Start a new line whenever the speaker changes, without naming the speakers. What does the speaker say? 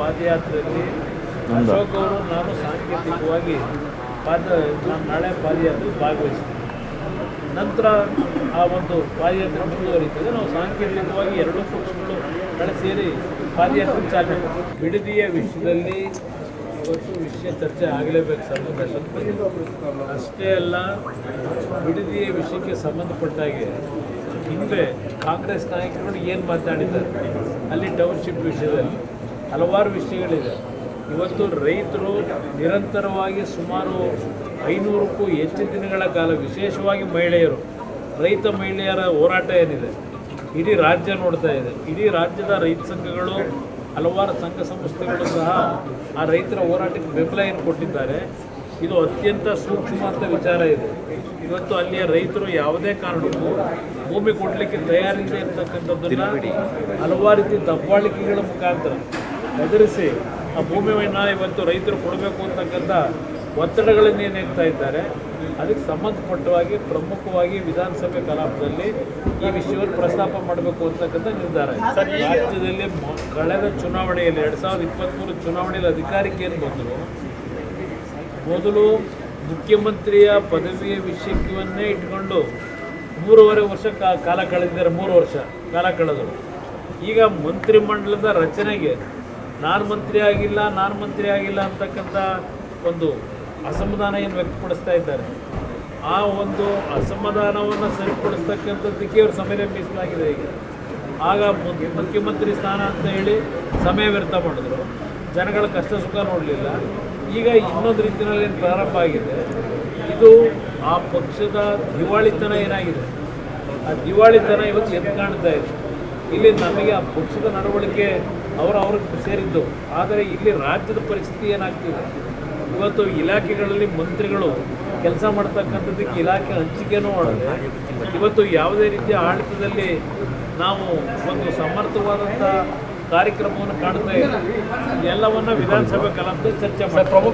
ಪಾದಯಾತ್ರೆಯಲ್ಲಿ ಅಶೋಕ್ ಅವರು ನಾನು ಸಾಂಕೇತಿಕವಾಗಿ ನಾನು ನಾಳೆ ಪಾದಯಾತ್ರೆಯಲ್ಲಿ ಭಾಗವಹಿಸ್ತೀನಿ. ನಂತರ ಆ ಒಂದು ಪಾದಯಾತ್ರೆ ಮುಂದುವರಿತದೆ. ನಾವು ಸಾಂಕೇತಿಕವಾಗಿ ಎರಡೂ ಪಕ್ಷಗಳು ಸೇರಿ ಪಾದಯಾತ್ರೆ ಚಾಲನೆ ಬಿಡದಿಯ ವಿಷಯದಲ್ಲಿ ಇವತ್ತು ವಿಷಯ ಚರ್ಚೆ ಆಗಲೇಬೇಕು ಸಂಬಂಧಪಟ್ಟ. ಅಷ್ಟೇ ಅಲ್ಲ, ಬಿಡದಿಯ ವಿಷಯಕ್ಕೆ ಸಂಬಂಧಪಟ್ಟಾಗೆ ಹಿಂದೆ ಕಾಂಗ್ರೆಸ್ ನಾಯಕರು ಏನು ಮಾತಾಡಿದ್ದಾರೆ, ಅಲ್ಲಿ ಟೌನ್ಶಿಪ್ ವಿಷಯದಲ್ಲಿ ಹಲವಾರು ವಿಷಯಗಳಿದೆ. ಇವತ್ತು ರೈತರು ನಿರಂತರವಾಗಿ ಸುಮಾರು 500ಕ್ಕೂ ಹೆಚ್ಚು ದಿನಗಳ ಕಾಲ, ವಿಶೇಷವಾಗಿ ಮಹಿಳೆಯರು, ರೈತ ಮಹಿಳೆಯರ ಹೋರಾಟ ಏನಿದೆ ಇಡೀ ರಾಜ್ಯ ನೋಡ್ತಾ ಇದೆ. ಇಡೀ ರಾಜ್ಯದ ರೈತ ಸಂಘಗಳು, ಹಲವಾರು ಸಂಘ ಸಂಸ್ಥೆಗಳು ಸಹ ಆ ರೈತರ ಹೋರಾಟಕ್ಕೆ ಬೆಂಬಲ ಏನು ಕೊಟ್ಟಿದ್ದಾರೆ. ಇದು ಅತ್ಯಂತ ಸೂಕ್ಷ್ಮವಾದ ವಿಚಾರ ಇದೆ. ಇವತ್ತು ಅಲ್ಲಿಯ ರೈತರು ಯಾವುದೇ ಕಾರಣಕ್ಕೂ ಭೂಮಿ ಕೊಡಲಿಕ್ಕೆ ತಯಾರಿದೆ ಇರ್ತಕ್ಕಂಥದ್ದನ್ನು ಹಲವಾರು ರೀತಿ ದಬ್ಬಾಳಿಕೆಗಳ ಮುಖಾಂತರ ಎದುರಿಸಿ ಆ ಭೂಮಿಯನ್ನು ಇವತ್ತು ರೈತರು ಕೊಡಬೇಕು ಅಂತಕ್ಕಂಥ ಒತ್ತಡಗಳನ್ನು ಏನು ಹೇಳ್ತಾ ಇದ್ದಾರೆ. ಅದಕ್ಕೆ ಸಂಬಂಧಪಟ್ಟವಾಗಿ ಪ್ರಮುಖವಾಗಿ ವಿಧಾನಸಭೆ ಕಲಾಪದಲ್ಲಿ ಈ ವಿಷಯವನ್ನು ಪ್ರಸ್ತಾಪ ಮಾಡಬೇಕು ಅಂತಕ್ಕಂಥ ನಿರ್ಧಾರ ಇದೆ. ರಾಜ್ಯದಲ್ಲಿ ಕಳೆದ ಚುನಾವಣೆಯಲ್ಲಿ 2023 ಚುನಾವಣೆಯಲ್ಲಿ ಅಧಿಕಾರಕ್ಕೆ ಏನು ಬಂದರು, ಮೊದಲು ಮುಖ್ಯಮಂತ್ರಿಯ ಪದವಿಯ ವಿಷಯವನ್ನೇ ಇಟ್ಕೊಂಡು 3.5 ವರ್ಷ ಕಾಲ ಕಳೆದಿದ್ದಾರೆ. 3 ವರ್ಷ ಕಾಲ ಕಳೆದರು. ಈಗ ಮಂತ್ರಿಮಂಡಲದ ರಚನೆಗೆ ನಾನು ಮಂತ್ರಿ ಆಗಿಲ್ಲ ಅಂತಕ್ಕಂಥ ಒಂದು ಅಸಮಾಧಾನ ಏನು ವ್ಯಕ್ತಪಡಿಸ್ತಾ ಇದ್ದಾರೆ. ಆ ಒಂದು ಅಸಮಾಧಾನವನ್ನು ಸರಿಪಡಿಸ್ತಕ್ಕಂಥದ್ದಕ್ಕೆ ಇವರು ಸಮಯ ಮೀಸಲಾಗಿದೆ. ಈಗ ಆಗ ಮುಖ್ಯಮಂತ್ರಿ ಸ್ಥಾನ ಅಂತ ಹೇಳಿ ಸಮಯ ವ್ಯರ್ಥ ಮಾಡಿದ್ರು, ಜನಗಳ ಕಷ್ಟ ಸುಖ ನೋಡಲಿಲ್ಲ. ಈಗ ಇನ್ನೊಂದು ರೀತಿಯಲ್ಲಿ ಏನು ಪ್ರಾರಂಭ ಆಗಿದೆ, ಇದು ಆ ಪಕ್ಷದ ದಿವಾಳಿತನ ಏನಾಗಿದೆ, ಆ ದಿವಾಳಿತನ ಇವತ್ತು ಎದ್ದು ಕಾಣ್ತಾ ಇದೆ. ಇಲ್ಲಿ ನಮಗೆ ಆ ಪಕ್ಷದ ನಡವಳಿಕೆ ಅವ್ರಿಗೆ ಸೇರಿದ್ದು, ಆದರೆ ಇಲ್ಲಿ ರಾಜ್ಯದ ಪರಿಸ್ಥಿತಿ ಏನಾಗ್ತಿದೆ, ಇವತ್ತು ಇಲಾಖೆಗಳಲ್ಲಿ ಮಂತ್ರಿಗಳು ಕೆಲಸ ಮಾಡ್ತಕ್ಕಂಥದ್ದಕ್ಕೆ ಇಲಾಖೆ ಹಂಚಿಕೆನೂ ಮಾಡಿದೆ. ಇವತ್ತು ಯಾವುದೇ ರೀತಿಯ ಆಡಳಿತದಲ್ಲಿ ನಾವು ಒಂದು ಸಮರ್ಥವಾದಂಥ ಕಾರ್ಯಕ್ರಮವನ್ನು ಕಾಣ್ತಾ ಇದ್ದೀವಿ. ಎಲ್ಲವನ್ನು ವಿಧಾನಸಭೆ ಕಲಾಪದಲ್ಲಿ ಚರ್ಚೆ ಮಾಡಿ